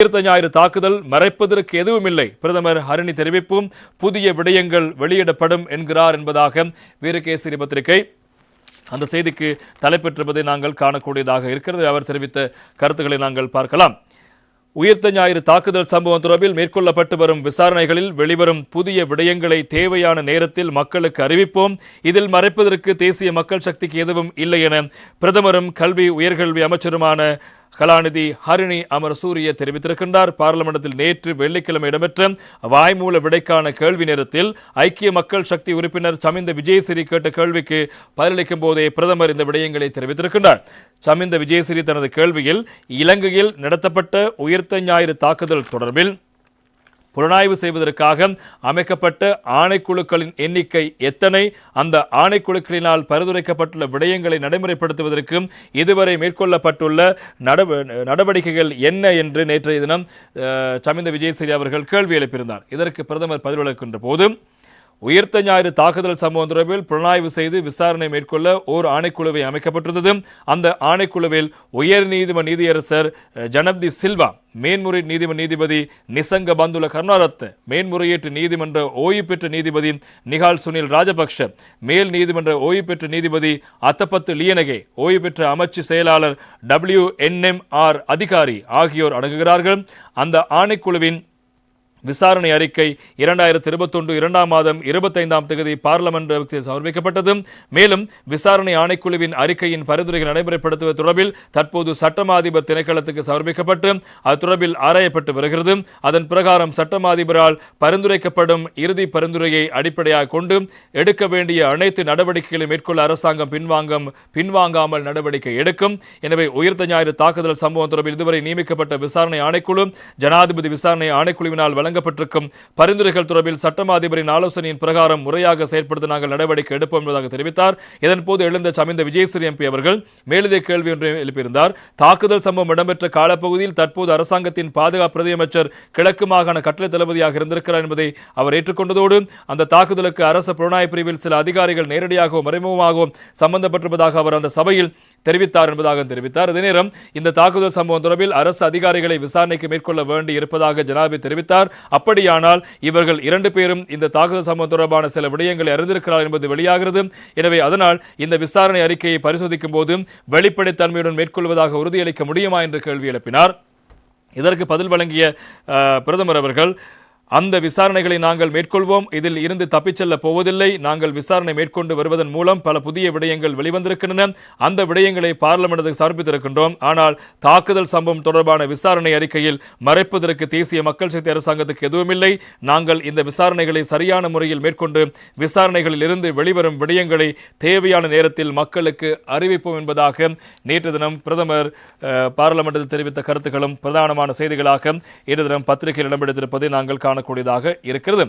உயிர்த்த ஞாயிறு தாக்குதல் மறைப்பதற்கு எதுவும் இல்லை. பிரதமர் ஹரிணி தெரிவிப்பும் புதிய விடயங்கள் வெளியிடப்படும் என்கிறார் என்பதாக வீரகேசரி பத்திரிகை அந்த செய்திக்கு தலைப்பெற்றிருப்பதை நாங்கள் காணக்கூடியதாக இருக்கிறது. அவர் தெரிவித்த கருத்துக்களை நாங்கள் பார்க்கலாம். உயிர்த்த ஞாயிறு தாக்குதல் சம்பவம் தொடர்பில் மேற்கொள்ளப்பட்டு வரும் விசாரணைகளில் வெளிவரும் புதிய விடயங்களை தேவையான நேரத்தில் மக்களுக்கு அறிவிப்போம். இதில் மறைப்பதற்கு தேசிய மக்கள் சக்திக்கு எதுவும் இல்லை என பிரதமரும் கல்வி உயர்கல்வி அமைச்சருமான கலாநிதி ஹரிணி அமரசூரிய தெரிவித்திருக்கின்றார். பார்லிமெண்டத்தில் நேற்று வெள்ளிக்கிழமை இடம்பெற்ற வாய்மூல விடைக்கான கேள்வி நேரத்தில் ஐக்கிய மக்கள் சக்தி உறுப்பினர் சமிந்த விஜயசிறி கேட்ட கேள்விக்கு பதிலளிக்கும் போதே பிரதமர் இந்த விடயங்களை தெரிவித்திருக்கின்றார். சமிந்த விஜயசிறி தனது கேள்வியில் இலங்கையில் நடத்தப்பட்ட உயிர்த்த ஞாயிறு தாக்குதல் தொடர்பில் புலனாய்வு செய்வதற்காக அமைக்கப்பட்ட ஆணைக்குழுக்களின் எண்ணிக்கை எத்தனை, அந்த ஆணைக்குழுக்களினால் பரிந்துரைக்கப்பட்டுள்ள விடயங்களை நடைமுறைப்படுத்துவதற்கு இதுவரை மேற்கொள்ளப்பட்டுள்ள நடவடிக்கைகள் என்ன என்று நேற்றைய தினம் சமிந்த விஜயசிறி அவர்கள் கேள்வி எழுப்பியிருந்தார். இதற்கு பிரதமர் பதிலளிக்கின்ற போது உயிர்த்த ஞாயிறு தாக்குதல் சம்பவம் தொடர்பில் புலனாய்வு செய்து விசாரணை மேற்கொள்ள ஓர் ஆணைக்குழுவை அமைக்கப்பட்டுள்ளது. அந்த ஆணைக்குழுவில் உயர் நீதிமன்ற நீதியரசர் ஜனப்தி சில்வா, மேன்முறையீட்டு நீதிமன்ற நீதிபதி நிசங்க பந்துல கருணாரத்ன, மேன்முறையீட்டு நீதிமன்ற ஓய்வு பெற்ற நீதிபதி நிகால் சுனில் ராஜபக்ஷ, மேல் நீதிமன்ற ஓய்வு பெற்ற நீதிபதி அத்தப்பத்து லியனகே, ஓய்வு பெற்ற அமைச்சு செயலாளர் WNMR அதிகாரி ஆகியோர் அடங்குகிறார்கள். அந்த ஆணைக்குழுவின் விசாரணை அறிக்கை 2021 2ஆம் மாதம் 25ஆம் தேதி பார்லிமென்ட் சமர்ப்பிக்கப்பட்டது. மேலும் விசாரணை ஆணைக்குழுவின் அறிக்கையின் பரிந்துரைகள் நடைமுறைப்படுத்துவது தொடர்பில் தற்போது சட்டமா அதிபர் திணைக்களத்துக்கு சமர்ப்பிக்கப்பட்டு அது தொடர்பில் ஆராயப்பட்டு வருகிறது. அதன் பிரகாரம் சட்டமா அதிபரால் பரிந்துரைக்கப்படும் இறுதி பரிந்துரையை அடிப்படையாக கொண்டு எடுக்க வேண்டிய அனைத்து நடவடிக்கைகளை மேற்கொள்ள அரசாங்கம் பின்வாங்காமல் நடவடிக்கை எடுக்கும். எனவே உயிர்த்த ஞாயிறு தாக்குதல் சம்பவம் தொடர்பில் இதுவரை நியமிக்கப்பட்ட விசாரணை ஆணைக்குழு ஜனாதிபதி விசாரணை ஆணைக்குழுவினால் வழங்கப்பட்டிருக்கும் பரிந்துரைகள் தொடர்பில் சட்டமா அதிபரின் ஆலோசனையின் பிரகாரம் முறையாக செயற்படுத்த நாங்கள் நடவடிக்கை எடுப்போம் என்பதாக தெரிவித்தார். இதன்போது எழுந்த சமிந்த விஜயசிறி எம்பி அவர்கள் மேலதிக கேள்வி ஒன்றை எழுப்பியிருந்தார். தாக்குதல் சம்பவம் இடம்பெற்ற காலப்பகுதியில் தற்போது அரசாங்கத்தின் பாதுகாப்பு பிரதி அமைச்சர் கிழக்கு மாகாண கட்டளை தளபதியாக இருந்திருக்கிறார் என்பதை அவர் ஏற்றுக்கொண்டதோடு அந்த தாக்குதலுக்கு அரசு புலனாய்வு பிரிவில் சில அதிகாரிகள் நேரடியாகவும் மறைமுகமாகவும் சம்பந்தப்பட்டிருப்பதாக அவர் அந்த சபையில் தெரிவித்தார் என்பதாக தெரிவித்தார். அதே நேரம் இந்த தாக்குதல் சம்பவம் தொடர்பில் அரசு அதிகாரிகளை விசாரணைக்கு மேற்கொள்ள வேண்டி இருப்பதாக ஜனாதிபதி தெரிவித்தார். அப்படியானால் இவர்கள் 2 பேரும் இந்த தாக்குதல் சம்பவம் தொடர்பான சில விடயங்களை அறிந்திருக்கிறார் என்பது வெளியாகிறது. எனவே அதனால் இந்த விசாரணை அறிக்கையை பரிசோதிக்கும் போது வெளிப்படைத்தன்மையுடன் மேற்கொள்வதாக உறுதியளிக்க முடியுமா என்று கேள்வி எழுப்பினார். இதற்கு பதில் வழங்கிய பிரதமர் அவர்கள் அந்த விசாரணைகளை நாங்கள் மேற்கொள்வோம், இதில் இருந்து தப்பிச் செல்ல போவதில்லை. நாங்கள் விசாரணை மேற்கொண்டு வருவதன் மூலம் பல புதிய விடயங்கள் வெளிவந்திருக்கின்றன. அந்த விடயங்களை பார்லிமென்ட்டுக்கு சமர்ப்பித்திருக்கின்றோம். ஆனால் தாக்குதல் சம்பவம் தொடர்பான விசாரணை அறிக்கையில் மறைப்பதற்கு தேசிய மக்கள் சக்தி அரசாங்கத்துக்கு எதுவும் இல்லை. நாங்கள் இந்த விசாரணைகளை சரியான முறையில் மேற்கொண்டு விசாரணைகளில் இருந்து வெளிவரும் விடயங்களை தேவையான நேரத்தில் மக்களுக்கு அறிவிப்போம் என்பதாக நேற்று தினம் பிரதமர் பார்லிமென்ட்டில் தெரிவித்த கருத்துக்களும் பிரதானமான செய்திகளாக இன்று தினம் பத்திரிகையில் இடம்பெடுத்திருப்பதை நாங்கள் காணக்கூடியதாக இருக்கிறது.